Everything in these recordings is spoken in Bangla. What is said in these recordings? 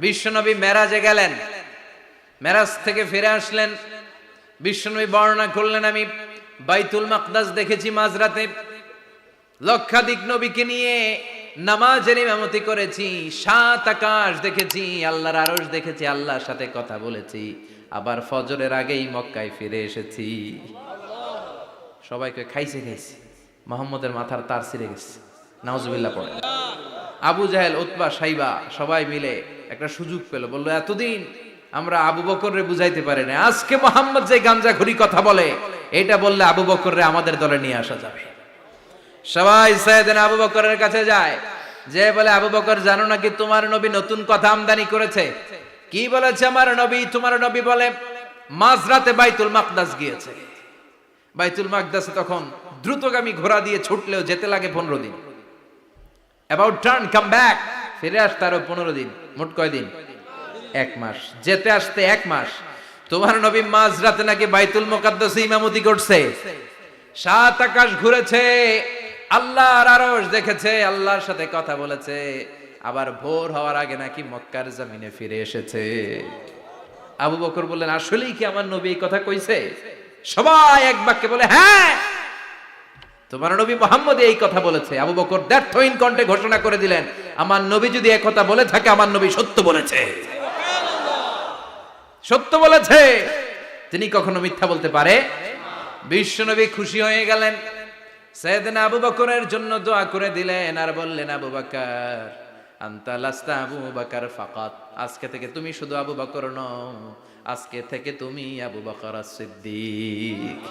বিশ্বনবী মেরাজে গেলেন, মেরাজ থেকে ফিরে আসলেন। বিশ্বনবী বর্ণনা করলেন, আমি বাইতুল মাকদাস দেখেছি মাঝরাতে, লক্ষাধিক নবীকে নিয়ে নামাজের ইমামতি করেছি, 7 আকাশ দেখেছি, আল্লাহর আরশ দেখেছি, আল্লাহর সাথে কথা বলেছি, আবার ফজরের আগেই মক্কায় ফিরে এসেছি। সবাইকে খাইছে মোহাম্মদের মাথার তার ছিঁড়ে গেছে, নাউজুবিল্লাহ পড়ে। আবু জাহেল, উতবা, সাইবা সবাই মিলে একটা সুযোগ পেল, বলল এতদিন আমরা আবু বকররে বুঝাইতে পারি না, আজকে মোহাম্মদ যে গাঞ্জাখুরি কথা বলে এটা বললে আবু বকররে আমাদের দলে নিয়ে আসা যাবে। সবাই সাইয়েদনা আবু বকরের কাছে যায়, যে বলে আবু বকর জানো নাকি তোমার নবী নতুন কথা আমদানি করেছে? কি বলেছে আমার নবী? তোমার নবী বলে মাঝরাতে বাইতুল মাকদাস গিয়েছে। বাইতুল মাকদাসে তখন দ্রুতগামী ঘোড়া দিয়ে ছুটলেও যেতে লাগে 15 দিন। অ্যাবাউট টার্ন কাম ব্যাক, ফিরে আসতে আরো 15 দিন, মোট কয় দিন? 1 মাস। যেতে আসতে 1 মাস। তোমার নবী মাঝরাতে নাকি বাইতুল মুকাদ্দাসে ইমামতি করছে, 7 আকাশ ঘুরেছে, আল্লাহর আরশ দেখেছে, আল্লাহর সাথে কথা বলেছে, আবার ভোর হওয়ার আগে নাকি মক্কার জমিনে ফিরে এসেছে। আবু বকর বললেন, আসলেই কি আমার নবী এই কথা কইছে? সবাই এক বাক্যে বলে, হ্যাঁ তোমার নবী মুহাম্মদ এই কথা বলেছে। আবু বকর দ্ব্যর্থহীন কণ্ঠে ঘোষণা করে দিলেন, আমার নবী যদি এই কথা বলে থাকে, আমার নবী সত্য বলেছে, সত্য বলেছে, তিনি কখনো মিথ্যা বলতে পারে। বিশ্বনবী খুশি হয়ে গেলেন, সাইয়েদনা আবু বকরের জন্য দোয়া করে দিলেন, আর বললেন, আবু বকর আনতা লাস্তা আবু বকর ফাকাত, আজকে থেকে তুমি শুধু আবু বকর নও, আজকে থেকে তুমি আবু বকর সিদ্দিক।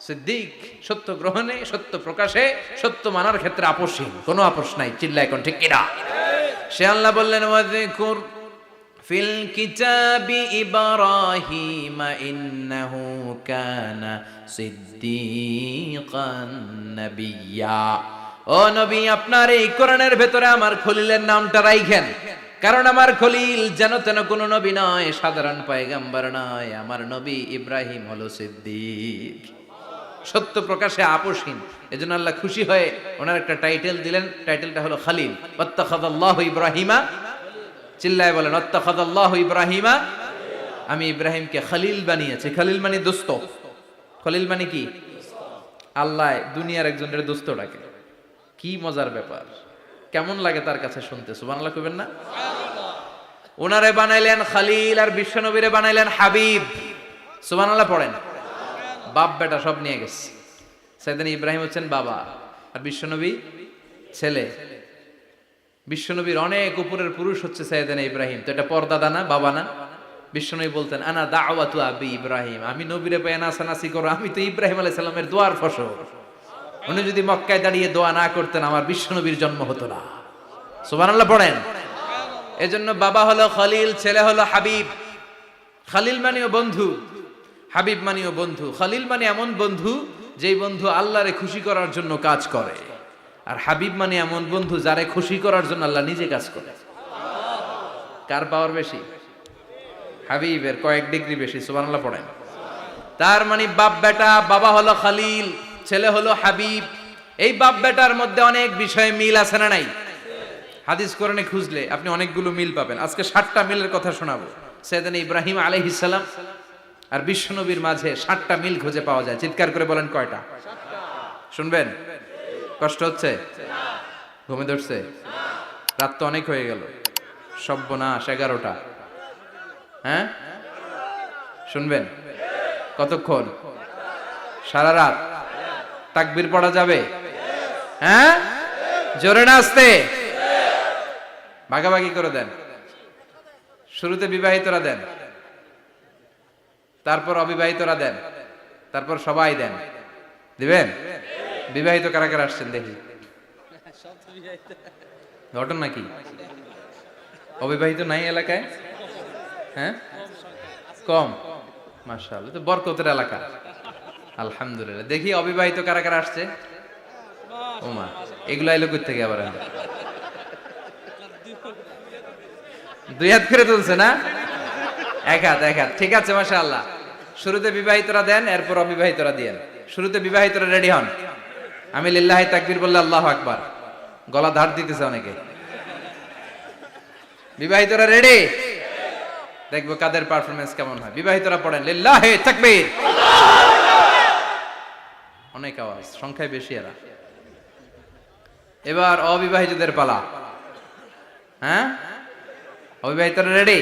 সিদ্দিক সত্য গ্রহণে, সত্য প্রকাশে, সত্য মানার ক্ষেত্রে আপোষহীন, কোনো আপোষ নাই। চিল্লায় এখন ঠিক কিনা? সে আল্লাহ বললেন, ওয়াযকুর ফিল কিতাবি ইব্রাহিম ইন্নাহু কানা সিদ্দিকান নাবিয়্যা। ও নবী, আপনার এই কোরআনের ভেতরে আমার খলিলের নামটা রাখেন, কারণ আমার খলিল যেন তেন কোনো নবী নয়, সাধারণ পয়গম্বর নয়, আমার নবী ইব্রাহিম হলো সিদ্দিক, সত্য প্রকাশে আপোষহীন। এজন্য আল্লাহ খুশি হয়ে ওনার একটা টাইটেল দিলেন, টাইটেলটা হলো খলিল। ওয়াত্তাখাযাল্লাহু ইব্রাহিমা, চিল্লায় বলেন ওয়াত্তাখাযাল্লাহু ইব্রাহিমা, আমি ইব্রাহিমকে খলিল বানিয়েছি। খলিল মানে দোস্ত। খলিল মানে কি? আল্লাহ দুনিয়ার একজনের দোস্ত ডাকে। কি মজার ব্যাপার, কেমন লাগে তার কাছে শুনতে? সুবহানাল্লাহ কইবেন না? ওনারে বানাইলেন খলিল, আর বিশ্বনবীরে বানাইলেন হাবিব। সুবহানাল্লাহ পড়েন। বাপ বেটা সব নিয়ে গেছে। সাইয়েদনা ইব্রাহিম হচ্ছেন বাবা, আর বিশ্বনবী ছেলে। বিশ্বনবীর অনেক উপরের পুরুষ হচ্ছে সাইয়েদনা ইব্রাহিম। তো এটা পর্দাদা না, বাবা না? বিশ্বনবী বলতেন, আনা দাওয়াতু আবি ইব্রাহিম, আমি নবীরে পেয়ে নাসানাসি করো, আমি তো ইব্রাহিম আলাইহিস সালামের দোয়ার ফসল। উনি যদি মক্কায় দাঁড়িয়ে দোয়া না করতেন, আমার বিশ্বনবীর জন্ম হতো না। সুবহানাল্লাহ পড়েন। এজন্য বাবা হলো খলিল, ছেলে হলো হাবিব। খলিল মানেও বন্ধু, হাবিব মানেও বন্ধু। খলিল মানে এমন বন্ধু যেই বন্ধু আল্লাহরে খুশি করার জন্য কাজ করে, আর হাবিব মানে এমন বন্ধু যারে খুশি করার জন্য আল্লাহ নিজে কাজ করে। কার পাওয়ার বেশি? হাবিবের কয়েক ডিগ্রি বেশি। সুবহানাল্লাহ পড়েন। তার মানে বাপ বেটা, বাবা হলো খলিল, ছেলে হলো হাবিব। এই বাপ বেটার মধ্যে অনেক বিষয়ে মিল আছে না নাই? হাদিস কোরআনে খুঁজলে আপনি অনেকগুলো মিল পাবেন। আজকে 7টা মিলের কথা শোনাবো। সাইয়েদনা ইব্রাহিম আলাইহিস সালাম আর বিশ্বনবীর মাঝে 7টা মিল খুঁজে পাওয়া যায়। চিৎকার করে বলেন কয়টা? শুনবেন? কষ্ট হচ্ছে? ঘুমে ধরছে? রাত তো অনেক হয়ে গেল। সর্বনাশ, 11টা। হ্যাঁ, শুনবেন? কতক্ষণ? সারা রাত। তাকবীর পড়া যাবে? হ্যাঁ, জোরে না আস্তে? ভাগাভাগি করে দেন। শুরুতে বিবাহিতরা দেন, তারপর অবিবাহিতরা দেন, তারপর সবাই দেন। দিবেন? বিবাহিত কারা কারা আসছেন দেখি? ঘটনা নাকি? অবিবাহিত নাই এলাকায়? হ্যাঁ, কম। মাশাআল্লাহ, তো বরকতের এলাকা। আলহামদুলিল্লাহ। দেখি অবিবাহিত কারা কারা আসছে? ওমা, এগুলো আইলো কই থেকে আবার? 2 হাত করে তুলছে না? 1 হাত, 1 হাত। ঠিক আছে, মাশাআল্লাহ। শুরুতে বিবাহিতরা দেন, এরপর অবিবাহিতরা দিয়েন। শুরুতে বিবাহিতরা রেডি হন। আমি লিল্লাহি তাকবীর বললে আল্লাহু আকবার। গলা ধার দিতেছে অনেকে। বিবাহিতরা রেডি? দেখবো কাদের পারফরমেন্স কেমন হয়। বিবাহিতরা পড়েন লিল্লাহি তাকবীর। অনেক আওয়াজ, সংখ্যায় বেশি এরা। এবার অবিবাহিতদের পালা। হ্যাঁ, অবিবাহিতরা রেডি?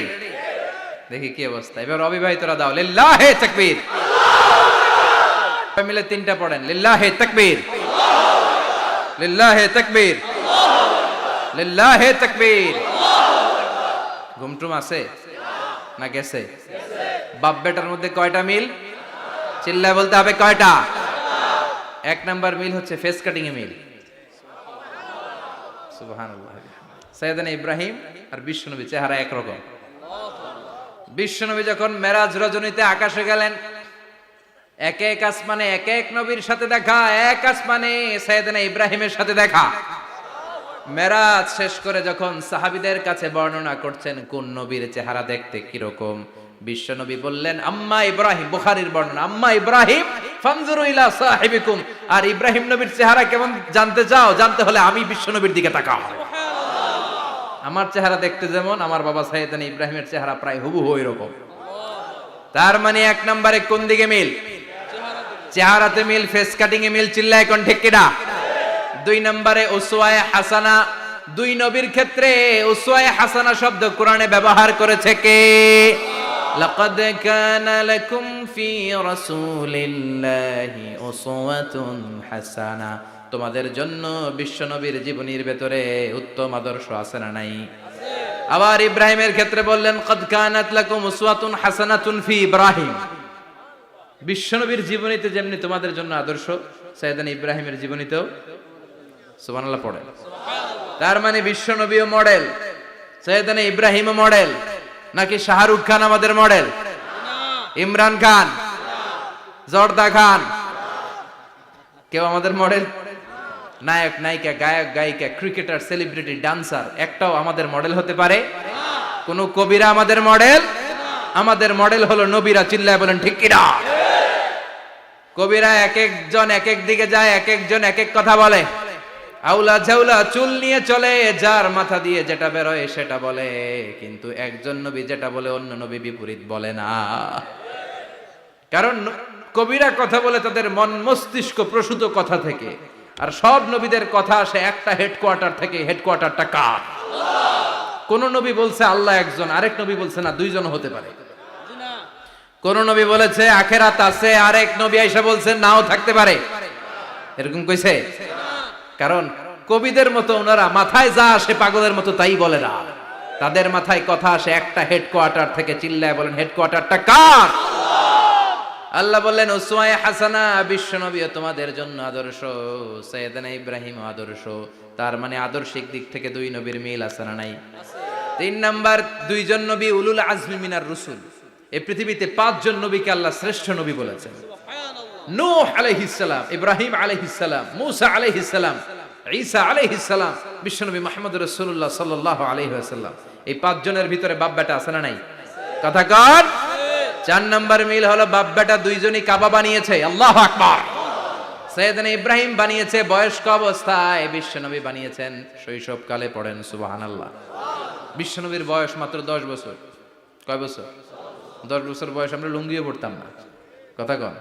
দেখি কি অবস্থা। এবার অবিবাহিতরা দাও লিল্লাহি তাকবীর। মিলে তিনটা পড়েন লিল্লাহি তাকবীর, লিল্লাহি তাকবীর, লিল্লাহি তাকবীর। ঘুমটুম আছে না গেছে? বাপ বেটার মধ্যে কয়টা মিল? চিল্লায় বলতে হবে কয়টা? এক নাম্বার মিল হচ্ছে ফেস কাটিং এ মিল। সুবহানাল্লাহ। সাইয়েদনা ইব্রাহিম আর বিশ্বনবী চেহারা একরকম। বিশ্বনবী যখন মেরাজ রজনীতে আকাশে গেলেন, এক এক আসমানে এক এক নবীর সাথে দেখা, এক আসমানে সাইয়েদনা ইব্রাহিমের সাথে দেখা। মেরাজ শেষ করে যখন সাহাবীদের কাছে বর্ণনা করছেন কোন নবীর চেহারা দেখতে কিরকম, বিশ্বনবী বললেন আম্মা ইব্রাহিম, বুখারীর বর্ণনা, আম্মা ইব্রাহিম ফানজুরু ইলা সাহিবিকুম। আর ইব্রাহিম নবীর চেহারা কেমন জানতে চাও? জানতে হলে আমি বিশ্বনবীর দিকে তাকাও। আমার চেহারা দেখতে যেমন, আমার বাবা সাইয়েদনা ইব্রাহিমের চেহারা প্রায় হুবহু এরকম। তার মানে এক নম্বরে কোন দিকে মিল? চেহারাতে মিল, ফেস কাটিং এ মিল। চিল্লায় কোন ঠিক কিনা? দুই নম্বরে উসওয়ায়ে হাসানা। দুই নবীর ক্ষেত্রে উসওয়ায়ে হাসানা শব্দ কোরআনে ব্যবহার করেছে কে? লাকাদ কানা লাকুম ফি রাসূলিল্লাহি উসওয়াতুন হাসানা। তোমাদের জন্য বিশ্বনবীর জীবনীর ভেতরে উত্তম আদর্শ আছে না নাই? আবার ইব্রাহিমের ক্ষেত্রে বললেন কাদ কানাত লাকুম উসওয়াতুন হাসানাতুন ফি ইব্রাহিম। বিশ্বনবীর জীবনীতে যেমনি তোমাদের জন্য আদর্শ, সাইয়েদনা ইব্রাহিমের জীবনীতেও। সুবহানাল্লাহ পড়ে। তার মানে বিশ্বনবীও মডেল, সাইয়েদনা ইব্রাহিমও মডেল। নাকি শাহরুখ খান আমাদের মডেল? ইমরান খান, জর্দা খান, কেউ আমাদের মডেল? নায়ক নায়িকা, গায়ক গায়িকা, ক্রিকেটার, সেলিব্রিটি, ডান্সার একটাও আমাদের মডেল হতে পারে? কোন কবিরা আমাদের মডেল? আমাদের মডেল হলো নবীরা। চিল্লায় বলেন ঠিক কিনা? কবিরা এক একজন এক এক দিকে যায়, এক একজন এক এক কথা বলে। আউলা ঝাউলা চুল নিয়ে চলে, যার মাথা দিয়ে যেটা বেরোয় সেটা বলে। কিন্তু একজন নবী যেটা বলে অন্য নবী বিপরীত বলে না। কারণ কবিরা কথা বলে তাদের মন মস্তিষ্ক প্রসূত কথা থেকে, আর সব নবীদের কথা আসে একটা হেডকোয়ার্টার থেকে। হেডকোয়ার্টারটা কার? কোন নবী বলছে আল্লাহ একজন, আরেক নবী বলছে না দুইজন হতে পারে। কোন নবী বলেছে আখেরাত আছে, আরেক নবী আইসা বলছে নাও থাকতে পারে। এরকম কইছে? কারণ কবিদের মতো ওনারা মাথায় যা আসে পাগলের মতো তাই বলে না। তাদের মাথায় কথা আসে একটা হেডকোয়ার্টার থেকে। চিল্লায় বলেন হেডকোয়ার্টারটা কার? আল্লাহ বললেন উসওয়ায়ে হাসানা, বিশ্বনবীও তোমাদের জন্য আদর্শ, সাইয়েদনা ইব্রাহিম আদর্শ। তার মানে আদর্শিক দিক থেকে দুই নবীর মিল আছে না নাই? তিন নাম্বার, দুইজন নবী উলুল আজমি মিনার রুসুল। এই পৃথিবীতে পাঁচজন নবীকে আল্লাহ শ্রেষ্ঠ নবী বলেছেন। নূহ আলাইহিস সালাম, ইব্রাহিম আলাইহিস সালাম, মূসা আলাইহিস সালাম, ঈসা আলাইহিস সালাম, বিশ্বনবী মুহাম্মদ রাসূলুল্লাহ সাল্লাল্লাহু আলাইহি ওয়াসাল্লাম। এই পাঁচজনের ভিতরে বাপ বেটা আছে না নাই? কথা কর। চার নাম্বার মিল হলো বাপ বেটা দুইজনই কাবা বানিয়েছে। আল্লাহু আকবার। সাইয়েদনা ইব্রাহিম বানিয়েছে বয়স্ক অবস্থায়, বিশ্বনবী বানিয়েছেন শৈশবকালে। পড়েন সুবহানাল্লাহ। বিশ্বনবীর বয়স মাত্র 10 বছর। কয় বছর? 10 বছর বয়স আমরা লুঙ্গিও পড়তাম না। কথা কন।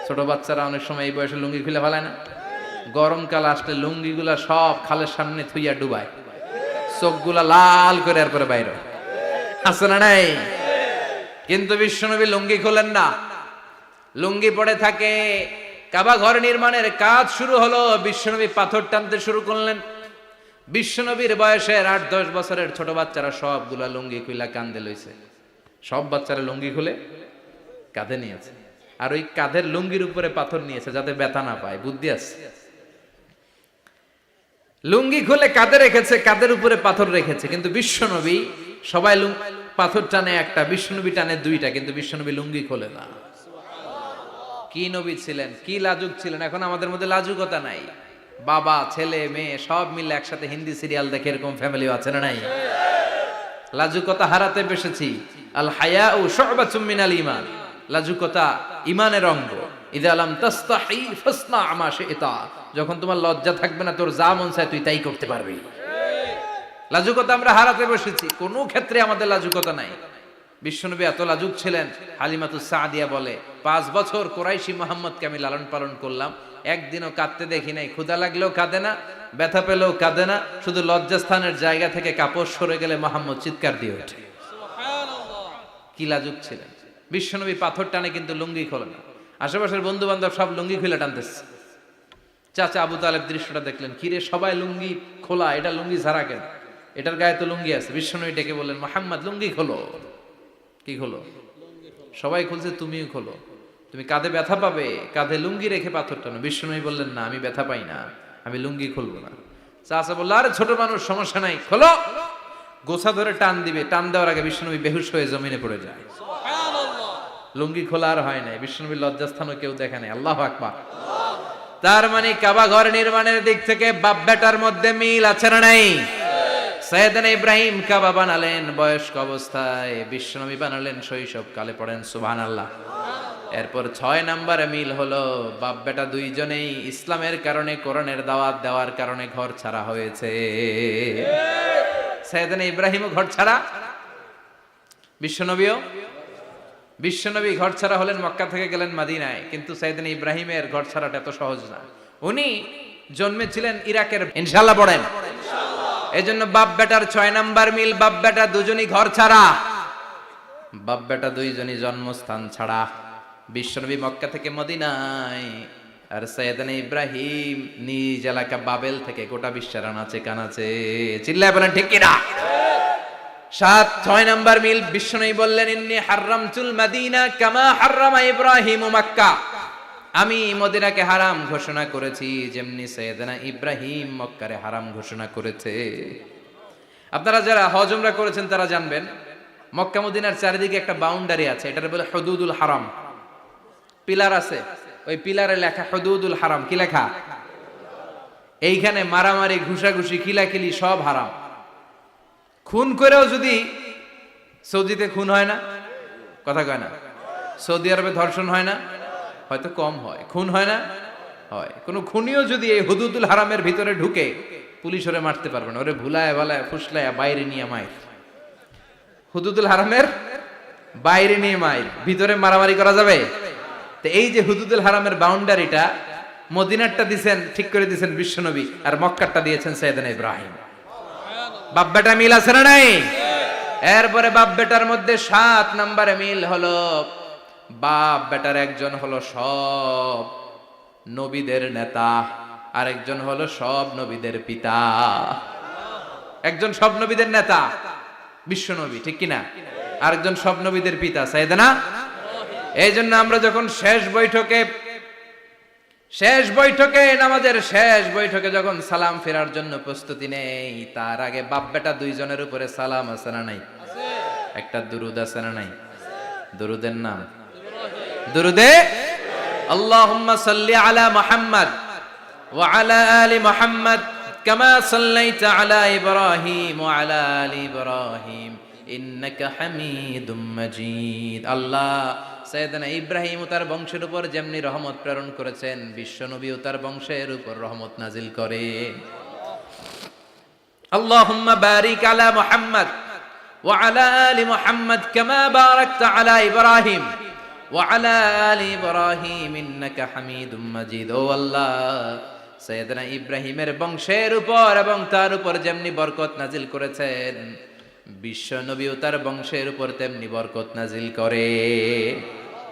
ছোট বাচ্চারা অনেক সময় এই বয়সে লুঙ্গি খুলে ফেলায় না? গরমকাল আসলে লুঙ্গিগুলা সব খালের সামনে থুইয়া ডুবায়, চোখগুলা লাল করে এরপরে বাইরে। আছে না নাই? কিন্তু বিশ্বনবী লুঙ্গি খোলেন না, লুঙ্গি পড়ে থাকে। কাবা ঘর নির্মাণের কাজ শুরু হলো, বিশ্বনবী পাথর টানতে শুরু করলেন। বিশ্বনবীর বয়সের 8-10 বছরের ছোট বাচ্চারা সবগুলা লুঙ্গি খুইলা কাঁধে লইছে। সব বাচ্চারা লুঙ্গি খুলে কাঁধে নিয়েছে, আর ওই কাঁধের লুঙ্গির উপরে পাথর নিয়েছে যাতে ব্যথা না পায়। বুদ্ধি আছে। লুঙ্গি খুলে কাঁধে রেখেছে, কাঁধের উপরে পাথর রেখেছে। কিন্তু বিশ্বনবী, সবাই পাথর টানে একটা, বিশ্বনবী টানে দুইটা, কিন্তু বিশ্বনবী লুঙ্গি খোলে না। কি নবী ছিলেন, কি লাজুক ছিলেন। এখন আমাদের মধ্যে লাজুকতা নাই। বাবা ছেলে মেয়ে সব মিলে একসাথে হিন্দি সিরিয়াল দেখে, এরকম ফ্যামিলিও আছে না নাই? লাজুকতা হারাতে বসেছি। আল হায়াউ শু'বাতুম মিনাল ঈমান। লাজুকতা ঈমানের অঙ্গ। ইযা লাম তাস্তাহি ফাসনা মা শি'তা। যখন তোমার লজ্জা থাকবে না, তোর যা মন চায় তুই তাই করতে পারবি। লাজুকতা আমরা হারাতে বসেছি, কোনো ক্ষেত্রে আমাদের লাজুকতা নাই। বিশ্বনবী এত লাজুক ছিলেন, হালিমাতুস সাদিয়া বলে 5 বছর কুরাইশি মুহাম্মদকে আমি লালন পালন করলাম, একদিনও কাঁদতে দেখি নাই। ক্ষুধা লাগলেও কাঁদে না, ব্যথা পেলেও কাঁদে না, শুধু লজ্জাস্থানের জায়গা থেকে কাপড় সরে গেলে মুহাম্মদ চিৎকার দিয়ে ওঠে। কি লাজুক ছিলেন বিশ্বনবী। পাথর টানে কিন্তু লুঙ্গি খোলে না। আশেপাশের বন্ধু বান্ধব সব লুঙ্গি খুলে টানতেছে। চাচা আবু তালেব দৃশ্যটা দেখলেন, কিরে সবাই লুঙ্গি খোলা, এটা লুঙ্গি ছাড়া কেন? এটার গায়ে তো লুঙ্গি আছে। বিশ্বনবী ডেকে বললেন, মুহাম্মদ লুঙ্গি খোলো। কি খোলো? সবাই খুলছে, তুমিও খোলো। তুমি কাঁধে ব্যথা পাবে, কাঁধে লুঙ্গি রেখে পাথর টানো। বিশ্বনবী বললেন, না আমি ব্যথা পাই না, আমি লুঙ্গি খুলবো না। চাচা বলল, আরে ছোট মানুষ, সমস্যা নাই, খোলো। গোছা ধরে টান দিবে, টান দেওয়ার আগে বিশ্বনবী বেহুশ হয়ে জমিনে পড়ে যায়। লুঙ্গি খোলা আর হয় নাই। বিশ্বনবীর লজ্জাস্থানও কেউ দেখে নাই। আল্লাহু আকবার। তার মানে কাবা ঘর নির্মাণের দিক থেকে বাপ বেটার মধ্যে মিল আছে না নাই? সাইয়েদনা ইব্রাহিম কাবা বানালেন বয়স্ক অবস্থায়, বিশ্বনবী বানালেন শৈশবকালে। পড়েন সুবহানাল্লাহ। এরপর 6 নম্বরে মিল হলো, বাপ বেটা দুইজনেই ইসলামের কারণে, কোরআনের দাওয়াত দেওয়ার কারণে ঘর ছাড়া হয়েছে। সাইয়েদনা ইব্রাহিমও ঘর ছাড়া, বিশ্বনবী ঘর ছাড়া হলেন, মক্কা থেকে গেলেন মদিনায়। কিন্তু সাইয়েদনা ইব্রাহিমের ঘর ছাড়াটা এত সহজ না। উনি জন্মেছিলেন ইরাকের। ইনশাআল্লাহ পড়েন। এজন্য বাপ বেটার 6 নাম্বার মিল, বাপ বেটা দুজনই ঘর ছাড়া, বাপ বেটা দুইজনই জন্মস্থান ছাড়া। বিশ্বনবী মক্কা থেকে মদিনায়, আর সাইয়েদনা ইব্রাহিম নিজ এলাকা বাবেল থেকে গোটা বিশ্বের আনাচে কানাচে। চিল্লায় বলেন ঠিক কিনা? 6 নাম্বার মিল, বিশ্বনবী বললেন, ইন্নী হারামতুল মদিনা কামা হারামা ইব্রাহিম মক্কা। আমি মদিনাকে হারাম ঘোষণা করেছি যেমনি সাইয়েদনা ইব্রাহিম মক্কারে হারাম ঘোষণা করেছে। আপনারা যারা হজ উমরা করেছেন তারা জানবেন, মক্কা মদিনার চারিদিকে একটা বাউন্ডারি আছে, এটার বলে হুদুদুল হারাম। পিলার আছে, ওই পিলারে লেখা হুদুদুল হারাম। কি লেখা? এইখানে মারামারি, ঘুষাঘুষি, কিলাকিলি সব হারাম। খুন করেও যদি, সৌদিতে খুন হয় না, কথা কয় না? সৌদি আরবে ধর্ষণ হয় না? হয়তো কম হয়। খুন হয় না? হয়। কোন খুনিও যদি এই হুদুদুল হারামের ভিতরে ঢুকে, পুলিশ ওরে মারতে পারবে না। ওরে ভুলায় ভালায় ফুসলায় বাইরে নিয়ে মাইর। হুদুদুল হারামের বাইরে নিয়ে মাইর, ভিতরে মারামারি করা যাবে? তো এই যে হুদুদুল হারামের বাউন্ডারিটা, মদিনারটা দিয়েছেন, ঠিক করে দিয়েছেন বিশ্বনবী, আর মক্কারটা দিয়েছেন সাইয়েদনা ইব্রাহিম। বাপ বেটা মিল আছে না নাই? এরপরে বাপ বেটার মধ্যে 7 নম্বরে মিল হলো, বাপ বেটার একজন হলো সব নবীদের নেতা, আর একজন হলো সব নবীদের পিতা। একজন সব নবীদের নেতা বিশ্বনবী, ঠিক কিনা? আরেকজন সব নবীদের পিতা সাইয়েদনা। এই জন্য আমরা যখন শেষ বৈঠকে নামাজের শেষ বৈঠকে যখন সালাম ফেরার জন্য প্রস্তুতি নেই, তার আগে বাপ বেটা দুইজনের উপরে সালাম আছে না নাই? একটা দুরুদ আছে না নাই? দুরুদের নাম দুরুদে আল্লাহুম্মা সাল্লি আলা মুহাম্মদ ওয়া আলা আলি মুহাম্মদ কামা সাল্লাইতা আলা ইব্রাহিম ওয়া আলা আলি ইব্রাহিম ইন্নাকা হামিদুম মাজিদ। আল্লাহ সাইয়েদনা ইব্রাহিম ও তার বংশের উপর যেমনি রহমত প্রেরণ করেছেন, বিশ্বনবী ও তার বংশের উপর রহমত নাজিল করে। আল্লাহুম্মা বারিক আলা মুহাম্মদ ওয়া আলা আলি মুহাম্মদ কামা বারাকতা আলা ইব্রাহিম ওয়া আলা আলি ইব্রাহিম ইন্নাকা হামিদুম মাজিদ। ও আল্লাহ, সাইয়েদনা ইব্রাহিমের বংশের উপর এবং তার উপর যেমনি বরকত নাজিল করেছেন, বিশ্ব নবী ও তার বংশের উপর তেমনি বরকত নাজিল করে।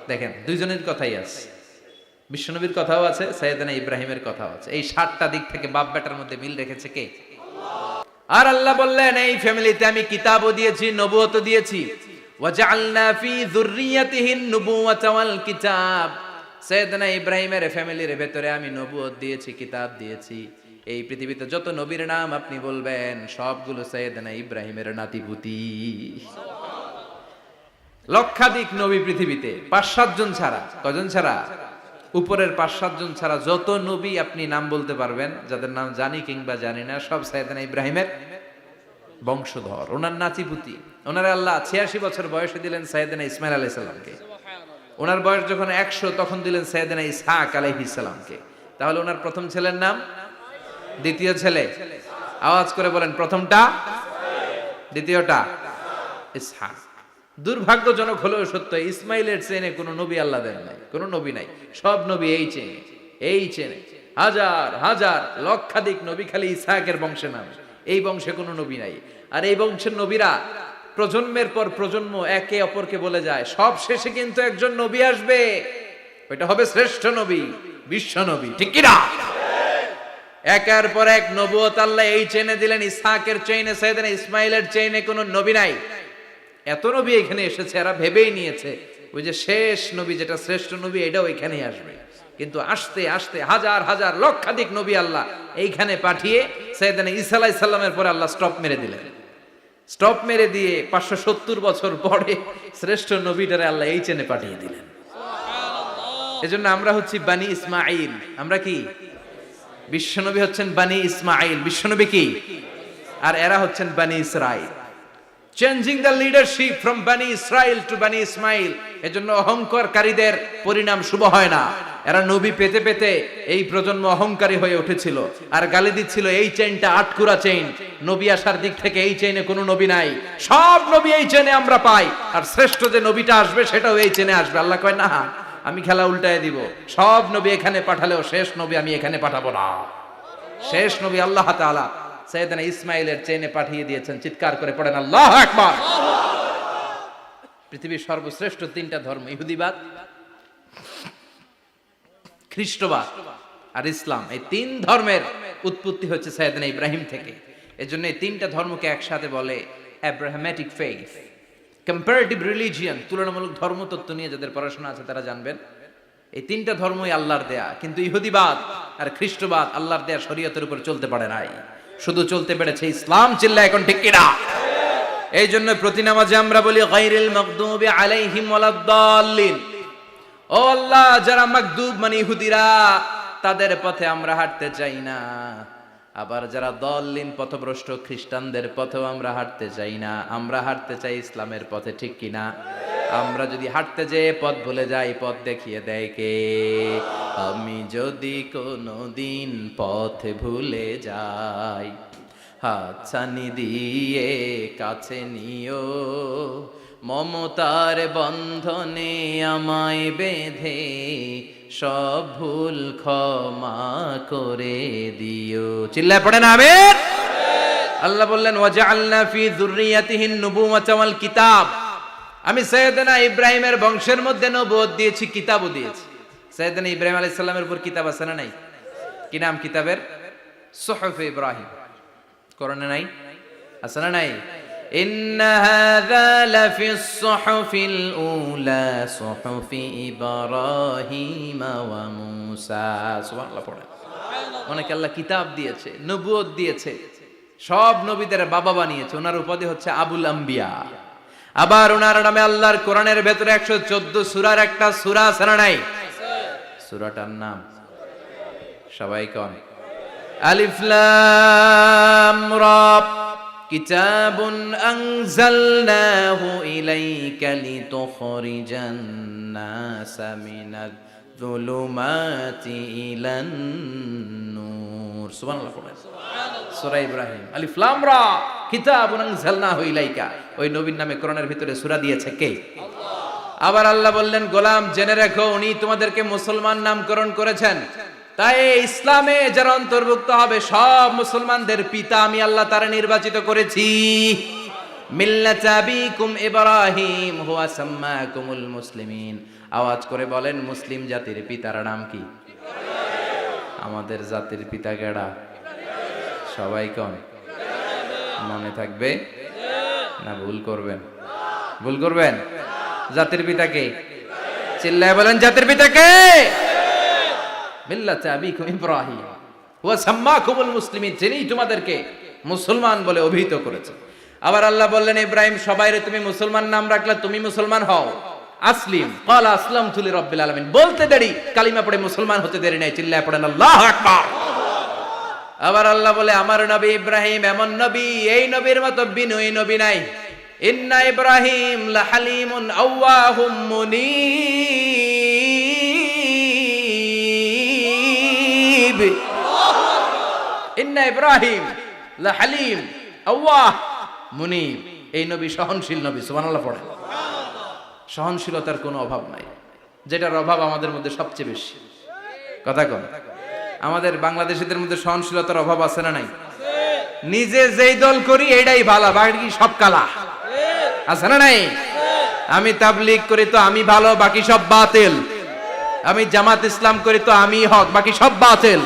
দেখেন, দুইজনের কথাই আছে, বিশ্বনবীর কথাও আছে, সাইয়েদনা ইব্রাহিমের কথাও আছে। এই 7টা দিক থেকে বাপ বেটার মধ্যে মিল রেখেছে কে? আর আল্লাহ বললেন, এই ফ্যামিলিতে আমি কিতাবও দিয়েছি, নবুয়তও দিয়েছি। ওয়াজআলনা ফি যুররিয়াতিহিন নুবুওয়াতা ওয়াল কিতাব। সাইয়েদনা ইব্রাহিমের ফ্যামিলির ভেতরে আমি নবুয়ত দিয়েছি, কিতাব দিয়েছি। এই পৃথিবীতে যত নবীর নাম আপনি বলবেন, সবগুলো সাইয়েদনা ইব্রাহিমের নাতিপুতি। লক্ষাধিক নবী পৃথিবীতে, 5-7 জন ছাড়া। কজন ছাড়া? উপরের 5-7 জন ছাড়া যত নবী আপনি নাম বলতে পারবেন, যাদের নাম জানি কিংবা জানি না, সব সাইয়েদনা ইব্রাহিমের বংশধর, ওনার নাতিপুতি। ওনার আল্লাহ 86 বছর বয়সে দিলেন সাইয়েদনা ইসমাইল আলাইহিস সালামকে। ওনার বয়স যখন 100 তখন দিলেন সাইয়েদনা ইসহাক আলাইহিস সালামকে। তাহলে ওনার প্রথম ছেলের নাম, দ্বিতীয় ছেলে, আওয়াজ করে বলেন প্রথমটা দ্বিতীয়টা ইসহাক। দুর্ভাগ্যজনক হলেও সত্য, ইসমাইলের চেনে কোনো নবী আল্লাহ দেন নাই, কোনো নবী নাই। সব নবী এই চেনে হাজার হাজার লক্ষাধিক নবী খালি ইসহাকের বংশে নামে। এই বংশে কোনো নবী নাই। আর এই বংশের নবীরা প্রজন্মের পর প্রজন্ম একে অপরকে বলে যায়, সব শেষে কিন্তু একজন নবী আসবে, ওইটা হবে শ্রেষ্ঠ নবী, বিশ্ব নবী, ঠিক কি না? একের পর এক নবুয়ত আল্লাহ এই চেনে দিলেন। ইসহাকের চেইনে, সাইয়েদনা ইসমাইলের চেইনে কোনো নবী নাই। এত নবী এখানে এসেছে, এরা ভেবেই নিয়েছে ওই যে শেষ নবী যেটা শ্রেষ্ঠ নবী এটাও এখানেই আসবে। কিন্তু আস্তে আস্তে হাজার হাজার লক্ষাধিক নবী আল্লাহ এইখানে পাঠিয়ে সাইয়েদনা ঈসা আলাইহিস সালামের পরে আল্লাহ স্টপ মেরে দিলেন। স্টপ মেরে দিয়ে 570 বছর পরে শ্রেষ্ঠ নবীটারে আল্লাহ এই চেনে পাঠিয়ে দিলেন। এজন্য আমরা হচ্ছি বানি ইসমাইল। আমরা কি? বিশ্বনবী হচ্ছেন বানি ইসমাইল, বিশ্বনবী কি? আর এরা হচ্ছেন বানি Israil. Changing the leadership from বানি ইসরাইল টু বানি ইসমাইল। এজন্য অহংকারকারীদের পরিণাম শুভ হয় না। এরা নবী পেতে পেতে এই প্রজন্ম অহংকারী হয়ে উঠেছিল আর গালি দিচ্ছিল এই চেইনটা আটকুরা চেইন, নবী আসার দিক থেকে এই চেইনে কোনো নবী নাই, সব নবী এই চেইনে আমরা পাই, আর শ্রেষ্ঠ যে নবীটা আসবে সেটাও এই চেইনে আসবে। আল্লাহ কয় না, আমি খেলা উল্টায় দিব, সব নবী এখানে পাঠালেও শেষ নবী আমি এখানে পাঠাবো না। শেষ নবী আল্লাহ তাআলা সাইয়েদনা ইসমাইলের চেইনে পাঠিয়ে দিয়েছেন। চিৎকার করে পড়েন আল্লাহু আকবার। পৃথিবীর সর্বশ্রেষ্ঠ তিনটা ধর্ম, ইহুদিবাদ, খ্রিস্টবাদ আর ইসলাম, এই তিন ধর্মের উৎপত্তি হচ্ছে সাইয়েদনা ইব্রাহিম থেকে। এজন্য এই তিনটা ধর্মকে একসাথে বলে আব্রাহামেটিক ফেইথ, কম্পারেটিভ রিলিজিয়ন। তুলনামূলক ধর্মতত্ত্ব নিয়ে যাদের পড়াশোনা আছে তারা জানবেন এই তিনটা ধর্মই আল্লাহর দেয়া। কিন্তু ইহুদিবাদ আর খ্রিস্টবাদ আল্লাহর দেয়া শরীয়তের উপর চলতে পারে নাই, শুধু চলতে পেরেছে ইসলাম। চিল্লা এখন ঠিক কিনা? এই জন্য প্রতি নামাজে আমরা বলি গায়রিল মাগদুবি আলাইহিম ওয়ালাদ-দাল্লিন। ও আল্লাহ, যারা মাগদুব মানে ইহুদিরা, তাদের পথে আমরা হাঁটতে চাই না। আবার যারা দল্লিন পথভ্রষ্ট খ্রিস্টানদের পথেও আমরা হাঁটতে চাই না। আমরা হাঁটতে চাই ইসলামের পথে, ঠিক কিনা? আমরা যদি হাঁটতে যেয়ে পথ ভুলে যাই, পথ দেখিয়ে দেয় কে? আমি যদি কোনোদিন পথ ভুলে যাই, হাতছানি দিয়ে কাছে নিও, মমতার বন্ধনে আমায় বেঁধে সব ভুল ক্ষমা করে দিও। চিল্লায় পড়েন আমিন। আল্লাহ বললেন ওয়াজআলনা ফি যুররিয়াতিহিন নুবুওয়াতা ওয়াল কিতাব। আমি সাইয়েদনা ইব্রাহিমের বংশের মধ্যে নবুয়ত দিয়েছি, কিতাবও দিয়েছি। সাইয়েদনা ইব্রাহিম আলাইহিস সালামের উপর কিতাব আছে না নাই? কি নাম কিতাবের? সুহুফ ইব্রাহিম। কোরআনে নাই? আছে না নাই? ইন্না হাযা লাফিস সুহুফিল উলা সুহুফি ইব্রাহিম ওয়া মূসা। সুবহানাল্লাহ পড়েন। অনেক আল্লাহ কিতাব দিয়েছে, নবুয়ত দিয়েছে, সব নবীদের বাবা বানিয়েছে। ওনার উপাধি হচ্ছে আবুল আম্বিয়া। আবার ওনার নামে আল্লাহর কোরআনের ভেতরে 114 সূরার একটা সূরা আছে না নাই? সূরাটার নাম সবাই কোন? আলিফ লাম রা। কিতাবুন আনজালনাহু ইলাইকা লিতুখরিজান নাসা মিনাজ যুলুমাতি ইলান নূর। সুবহানাল্লাহ পড়েন। সূরা ইব্রাহিম, আলিফ লাম রা, কিতাবুন আনজালনাহু ইলাইকা। ওই নবীর নামে কোরআনের ভিতরে সূরা দিয়েছে কে? আল্লাহ। আবার আল্লাহ বললেন, গোলাম জেনে রাখো, উনি তোমাদেরকে মুসলমান নামকরণ করেছেন। তাই ইসলামে যারা অন্তর্ভুক্ত হবে সব মুসলমানদের পিতা আমি আল্লাহ তারা নির্বাচিত করেছি। মিল্লাত আবিকুম ইব্রাহিম হুয়া সাম্মাকুমুল মুসলিমিন। আওয়াজ করে বলেন, মুসলিম জাতির পিতার নাম কি? আমাদের জাতির পিতা কেডা? সবাই কোন? মনে থাকবে না ভুল করবেন? ভুল করবেন? জাতির পিতা কে? চিল্লায় বলেন, জাতির পিতা কে? মিল্লাত আবিকুম ইব্রাহিম ওয়া সাম্মাকুমুল মুসলিমিন, যিনি তোমাদেরকে মুসলমান বলে অভিহিত করেছে। আবার আল্লাহ বললেন, ইব্রাহিম সবাইরে তুমি মুসলমান নাম রাখলে, তুমি মুসলমান হও। আসলিম ক্বালা আসলামতু লিরাব্বিল আলামিন, বলতে দেরি, কালিমা পড়ে মুসলমান হতে দেরি নাই। চিল্লায় পড়েন আল্লাহু আকবার। আবার আল্লাহ বলে, আমার নবী ইব্রাহিম এমন নবী, এই নবীর মতো বিনয়ী নবী নাই। ইন্না ইব্রাহিম লাহালিমুন আওয়াহুম মুনীব। ইন্না ইব্রাহিম লাহালিম আওয়াহ মুনিব। এই নবী সহনশীল নবী, সুবহানাল্লাহ পড়ে। সহনশীলতার কোনো অভাব নাই, যেটার অভাব আমাদের মধ্যে সবচেয়ে বেশি। কথা কন, আমাদের বাংলাদেশিদের মধ্যে সহনশীলতার অভাব আছে না নাই? নিজে যেই দল করি এটাই ভালো, বাকি সব কালা, আছে না নাই? আমি তাবলীগ করি তো আমি ভালো, বাকি সব বাতিল। আমি জামাত ইসলাম করি তো আমি হক, বাকি সব বাতিল।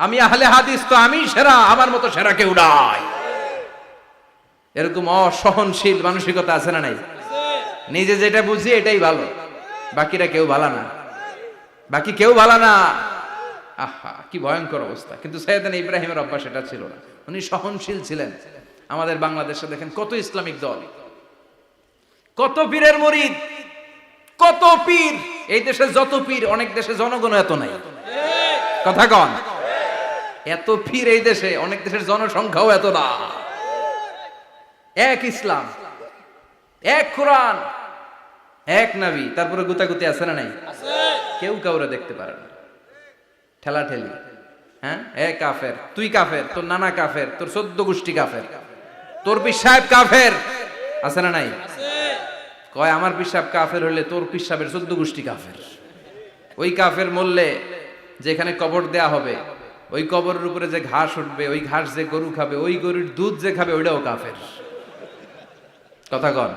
আমি আহলে হাদিস তো আমি সেরা, আমার মতো সেরা কেউ নাই। এরকম অসহনশীল মানসিকতা আছে না নাই? নিজে যেটা বুঝি এটাই ভালো, বাকিরা কেউ ভালো না, বাকি কেউ ভালো না। আহা, কি ভয়ঙ্কর অবস্থা। কিন্তু সাইয়েদনা ইব্রাহিমের অভ্যাস এটা ছিল না, উনি সহনশীল ছিলেন। আমাদের বাংলাদেশে দেখেন কত ইসলামিক দল, কত পীরের মুরিদ, কত পীর। এই দেশে যত পীর, অনেক দেশে জনগণ এত নাই। কথা কন, এত পীর এই দেশে, অনেক দেশের জনসংখ্যাও এত না। এক ইসলাম, এক কোরআন, এক নবী, তারপরে গুতাগুতি আছে না নাই? কেউ কাউরে দেখতে পারে না, ঠেলা ঠেলি। হ্যাঁ, এ কাফের, তুই কাফের, তোর নানা কাফের, তোর 14 গোষ্ঠী কাফের, তোর পীর সাহেব কাফের, আছে না নাই? কয় আমার পীর সাহেব কাফের হলে তোর পীর সাহেবের 14 গোষ্ঠী কাফের। ওই কাফের মরলে যেখানে কবর দেয়া হবে, ওই কবরের উপরে যে ঘাস উঠবে, ওই ঘাস যে গরু খাবে, ওই গরুর দুধ যে খাবে, ওইটাও কাফের। কথা কন,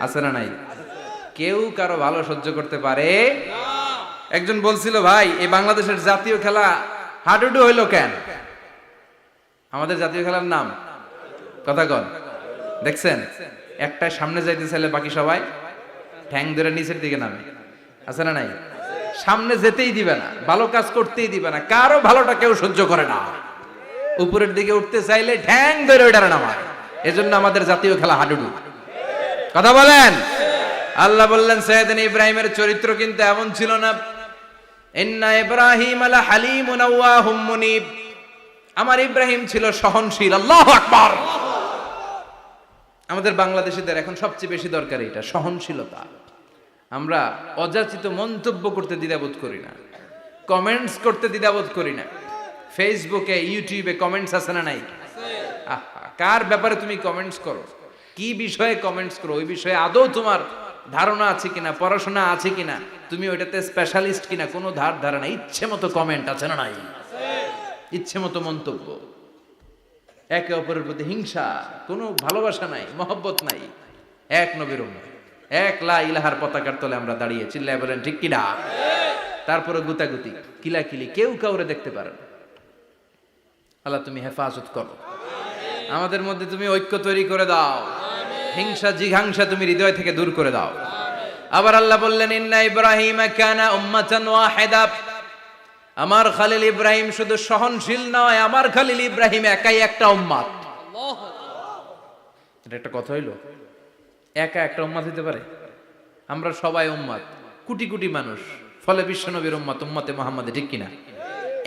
আছে না নাই? কেউ কারো ভালো সহ্য করতে পারে না। একজন বলছিল, ভাই এই বাংলাদেশের জাতীয় খেলা হাডুডু হইলো কেন? আমাদের জাতীয় খেলার নাম, কথা কন, দেখছেন? একটা সামনে যাইতে চাইলে বাকি সবাই ঠ্যাং ধরে নিচের দিকে নামে, আছে না নাই? সামনে যেতেই দিবে না, ভালো কাজ করতেই দিবে না, কারো ভালোটা কেউ সহ্য করে না। উপরের দিকে উঠতে চাইলে ঠ্যাং ধরে ওইটারে নামায়। এজন্য আমাদের জাতীয় খেলা হাডুডু। কথা বলেন। আল্লাহ বললেন সাইয়েদনা ইব্রাহিমের চরিত্র কিন্তু এমন ছিল না। ইন্না ইব্রাহিম আলা হালিমুন আওয়াহুম মুনিব। আমার ইব্রাহিম ছিল সহনশীল। আল্লাহু আকবার। আমাদের বাংলাদেশিদের এখন সবচেয়ে বেশি দরকার এটা, সহনশীলতা। আমরা অযাচিত মন্তব্য করতে দ্বিধাবোধ করি না, কমেন্টস করতে দ্বিধাবোধ করি না। ফেসবুকে, ইউটিউবে কমেন্টস আছে না নাই? কার ব্যাপারে তুমি কমেন্টস করো, কি বিষয়ে কমেন্টস করো, ওই বিষয়ে আদৌ তোমার ধারণা আছে কিনা, পড়াশোনা আছে কিনা, তুমি ওইটাতে স্পেশালিস্ট কিনা, কোনো ধারণা। ইচ্ছে মতো কমেন্ট আছে না নাই? ইচ্ছে মতো মন্তব্য, একে অপরের প্রতি হিংসা, কোনো ভালোবাসা নাই, মহব্বত নাই। এক নবীর উম্মত, এক লা ইলাহার পতাকার তলে আমরা দাঁড়িয়ে, চিল্লায় বলেন ঠিক কিনা? তারপরে গুতাগুতি, কিলাকিলি, কেউ কাউরে দেখতে পারে না। আল্লাহ তুমি হেফাজত করো, আমাদের মধ্যে তুমি ঐক্য তৈরি করে দাও, হিংসা জিঘাংসা তুমি হৃদয় থেকে দূর করে দাও। আবার আল্লাহ বললেন ইন্না ইব্রাহিম কানা উম্মাতান ওয়াহিদা। আমার খলিল ইব্রাহিম শুধু সহনশীল নয়, আমার খলিল ইব্রাহিম একাই একটা উম্মত। এটা একটা কথা হইলো? একা একটা উম্মত হতে পারে? আমরা সবাই উম্মত, কোটি কোটি মানুষ, ফলে বিশ্ব নবীর উম্মত, উম্মতে মুহাম্মাদে, ঠিক কিনা?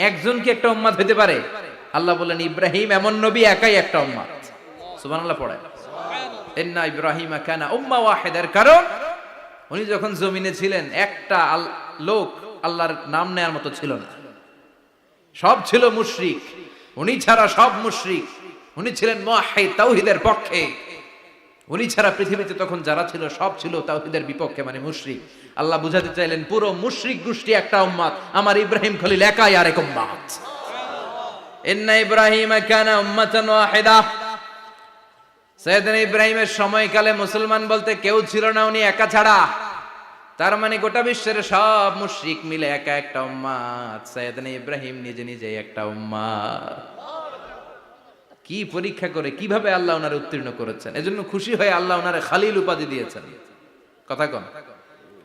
একজন কি একটা উম্মত হতে পারে? আল্লাহ বলেন ইব্রাহিম এমন নবী, একাই একটা উম্মত। সুবহানাল্লাহ পড়ে। ইন্না ইব্রাহিম কানা উম্মা ওয়াহিদার কারণ উনি যখন জমিনে ছিলেন একটা লোক আল্লাহর নাম নেয়ার মতো ছিল না, সব ছিল মুশরিক। উনি ছাড়া সব মুশরিক। উনি ছিলেন মুওয়াহহিদ, তাওহীদের পক্ষে। উনি ছাড়া পৃথিবীতে তখন যারা ছিল সব ছিল তাওহীদের বিপক্ষে, মানে মুশরিক। আল্লাহ বুঝাতে চাইলেন পুরো মুশরিক গোষ্ঠী একটা উম্মত, আমার ইব্রাহিম খলিল একাই আরেক উম্মত। ইন্না ইব্রাহিম কানা উম্মাতান ওয়াহিদা। সাইয়েদনা ইব্রাহিমের সময়কালে মুসলমান বলতে কেউ ছিল না, উনি একা ছাড়া। তার মানে গোটা বিশ্বের সব মুশরিক মিলে একা একটা উম্মত, সাইয়েদনা ইব্রাহিম নিজে নিজে একটা উম্মত। কি পরীক্ষা করে, কিভাবে আল্লাহ ওনারে উত্তীর্ণ করেছেন। এজন্য খুশি হয়ে আল্লাহ ওনারে খালিল উপাধি দিয়েছেন। কথা কন,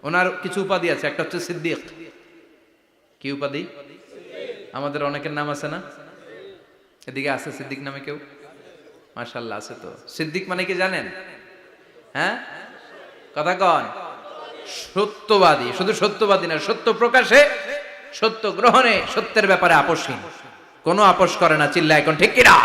ওনার কিছু উপাধি আছে, একটা হচ্ছে সিদ্দিক। কি উপাধি? আমাদের অনেকের নাম আছে না? এদিকে আছে সিদ্দিক নামে কেউ? মাশাআল্লাহ আছে তো। সিদ্দিক মানে কি জানেন? হ্যাঁ, কথা কন। সত্যবাদী। শুধু সত্যবাদী না, সত্য প্রকাশে, সত্য গ্রহণে, সত্যের ব্যাপারে আপোষহীন, কোনো আপোষ করে না। চিল্লায় এখন ঠিক কিনা?